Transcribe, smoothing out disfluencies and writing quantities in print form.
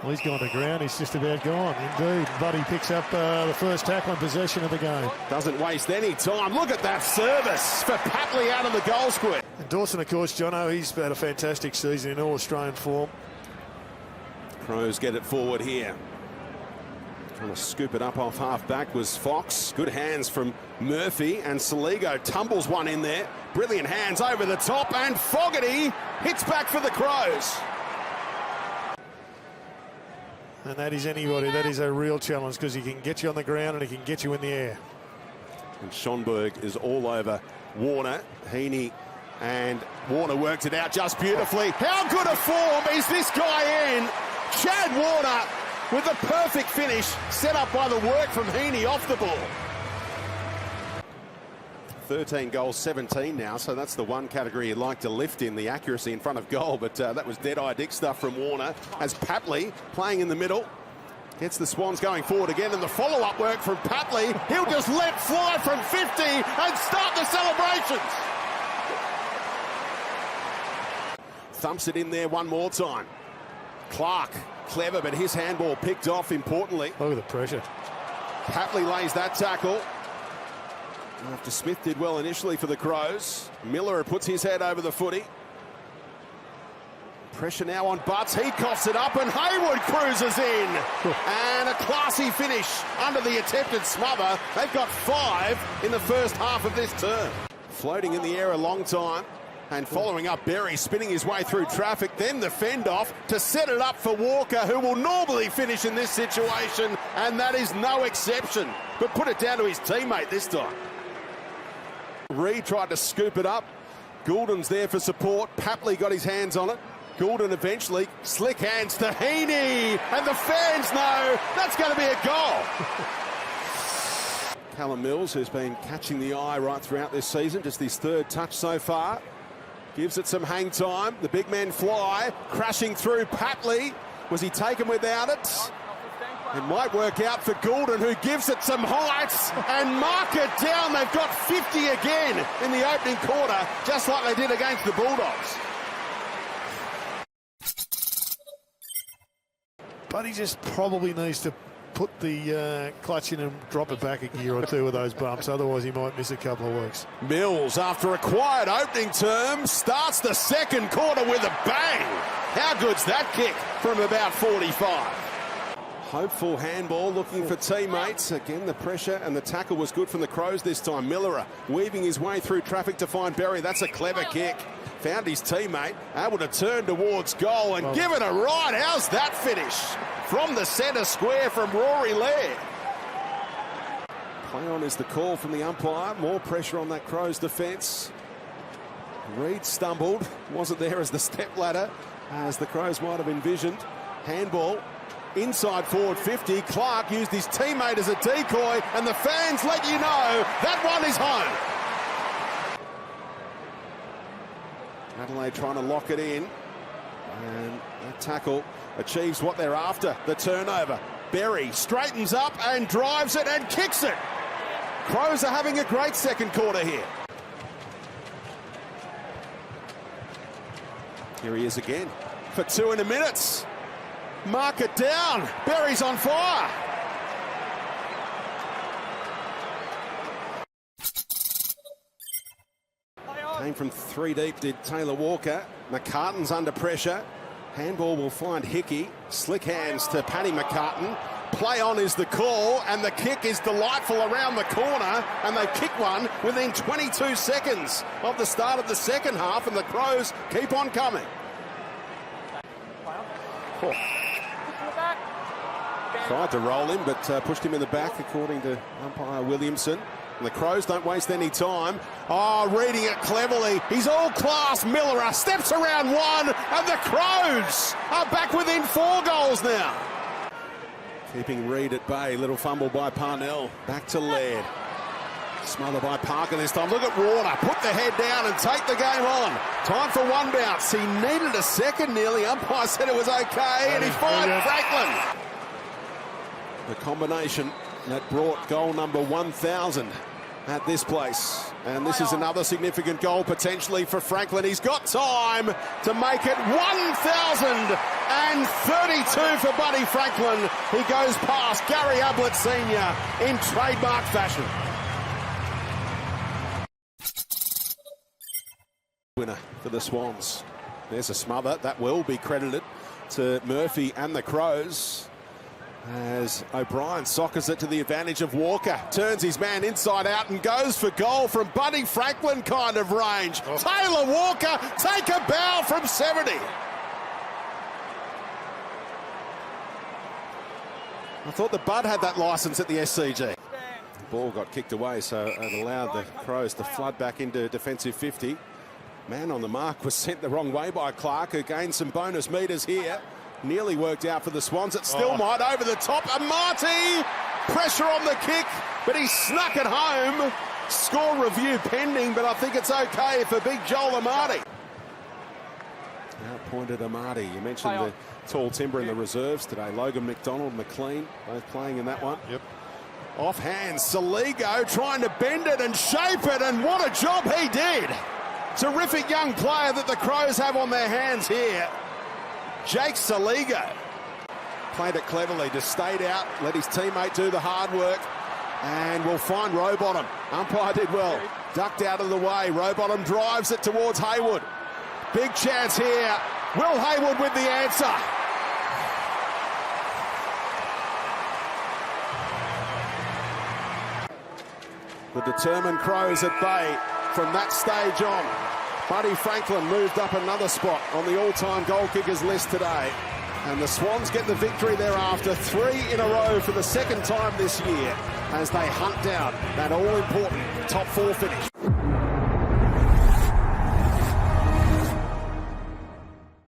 Well, he's gone to ground. He's just about gone, indeed. Buddy picks up the first tackle and possession of the game. Doesn't waste any time. Look at that service for Papley out of the goal square. And Dawson, of course, Jono, he's had a fantastic season in all Australian form. Crows get it forward here. Trying to scoop it up off half-back was Fox. Good hands from Murphy, and Saligo tumbles one in there. Brilliant hands over the top, and Fogarty hits back for the Crows. And that is anybody. That is a real challenge because he can get you on the ground and he can get you in the air. And Schonberg is all over Warner. Heaney and Warner worked it out just beautifully. How good a form is this guy in? Chad Warner with the perfect finish set up by the work from Heaney off the ball. 13 goals, 17 now, so that's the one category you'd like to lift in, the accuracy in front of goal, but that was dead-eye dick stuff from Warner. As Papley, playing in the middle, gets the Swans going forward again, and the follow-up work from Papley. He'll just let fly from 50 and start the celebrations. Thumps it in there one more time. Clark, clever, but his handball picked off importantly. Look at the pressure. Papley lays that tackle. After Smith did well initially for the Crows. Miller puts his head over the footy. Pressure now on Butts. He coughs it up and Haywood cruises in. And a classy finish under the attempted smother. They've got 5 in the first half of this term. Floating in the air a long time. And following up, Berry spinning his way through traffic. Then the fend off to set it up for Walker, who will normally finish in this situation. And that is no exception. But put it down to his teammate this time. Reed tried to scoop it up. Goulden's there for support. Papley got his hands on it. Goulden eventually, slick hands to Heaney, and the fans know that's going to be a goal. Callum Mills, who's been catching the eye right throughout this season, just his 3rd touch so far, gives it some hang time. The big men fly, crashing through Papley. Was he taken without it? It might work out for Goulden, who gives it some heights and mark it down. They've got 50 again in the opening quarter, just like they did against the Bulldogs. But he just probably needs to put the clutch in and drop it back a gear or two with those bumps. Otherwise, he might miss a couple of weeks. Mills, after a quiet opening term, starts the second quarter with a bang. How good's that kick from about 45? Hopeful handball, looking for teammates. Again, the pressure and the tackle was good from the Crows this time. Miller weaving his way through traffic to find Berry. That's a clever kick. Found his teammate, able to turn towards goal and give it a ride. How's that finish? From the centre square from Rory Laird. Play on is the call from the umpire. More pressure on that Crows defence. Reed stumbled. Wasn't there as the step ladder, as the Crows might have envisioned. Handball. Inside forward 50, Clark used his teammate as a decoy, and the fans let you know that one is home. Adelaide trying to lock it in, and that tackle achieves what they're after, the turnover. Berry straightens up and drives it and kicks it. Crows are having a great second quarter here. Here he is again for 2 in a minute. Mark it down. Berry's on fire. Came from 3 deep, did Taylor Walker. McCartan's under pressure. Handball will find Hickey. Slick hands to Paddy McCartan. Play on is the call, and the kick is delightful around the corner, and they kick one within 22 seconds of the start of the second half, and the Crows keep on coming. Oh. Tried to roll him, but pushed him in the back, according to umpire Williamson. And the Crows don't waste any time. Oh, reading it cleverly. He's all class. Miller steps around one, and the Crows are back within 4 goals now. Keeping Reed at bay. Little fumble by Parnell. Back to Laird. Smothered by Parker this time. Look at Warner. Put the head down and take the game on. Time for one bounce. He needed a second nearly. Umpire said it was okay, and he fired Franklin. The combination that brought goal number 1,000 at this place. And this is another significant goal potentially for Franklin. He's got time to make it 1,032 for Buddy Franklin. He goes past Gary Ablett Sr. in trademark fashion. Winner for the Swans. There's a smother. That will be credited to Murphy and the Crows, as O'Brien soccers it to the advantage of Walker. Turns his man inside out and goes for goal from Buddy Franklin kind of range. Oh. Taylor Walker, take a bow from 70. I thought the Bud had that licence at the SCG. The ball got kicked away, so it allowed the Crows to flood back into defensive 50. Man on the mark was sent the wrong way by Clark, who gained some bonus metres here. Nearly worked out for the Swans. It still might over the top. Amati, pressure on the kick, but he snuck it home. Score review pending, but I think it's okay for big Joel Amati. Outpointed Amati. You mentioned the tall timber in the reserves today. Logan McDonald, McLean, both playing in that one. Yep. Offhand, Saligo trying to bend it and shape it, and what a job he did. Terrific young player that the Crows have on their hands here. Jake Saligo played it cleverly, just stayed out, let his teammate do the hard work, and will find Rowbottom. Umpire did well, ducked out of the way. Rowbottom drives it towards Haywood. Big chance here. Will Haywood with the answer. The determined Crows at bay from that stage on. Buddy Franklin moved up another spot on the all-time goal kickers list today. And the Swans get the victory thereafter, 3 in a row for the second time this year, as they hunt down that all-important top 4 finish.